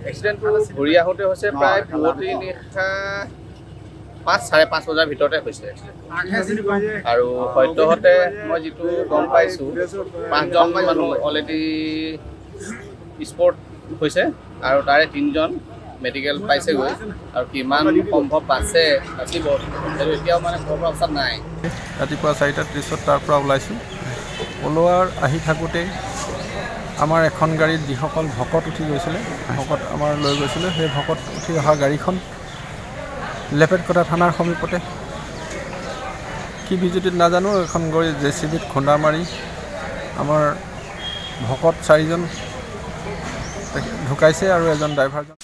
এক্সিডেণ্টটো ঘূৰি আহোঁতে হৈছে প্ৰায় পুৱতি নিশা ৫-৫:৩০ বজাৰ ভিতৰতে হৈছে আৰু সদ্যহতে মই যিটো গম পাইছোঁ ৫জন মানুহ অলৰেডি স্পট হৈছে আৰু তাৰে ৩জন মেডিকেল পাইছেগৈ আৰু কিমান সম্ভৱ বাচিব সেইটো এতিয়াও মানে ক'ব পৰা অৱস্থাত নাই। ৰাতিপুৱা ৪:৩০ তাৰ পৰা ওলাইছোঁ। ওলোৱাৰ আহি থাকোঁতে আমাৰ এখন গাড়ীত যিসকল ভকত উঠি গৈছিলে ভকত আমাৰ লৈ গৈছিলে সেই ভকত উঠি অহা গাড়ীখন লেপেটকটা থানাৰ সমীপতে কি বিজুতিত নাজানো এখন গাড়ী JCBত খুন্দা মাৰি আমাৰ ভকত 4জন ঢুকাইছে আৰু এজন ড্ৰাইভাৰজন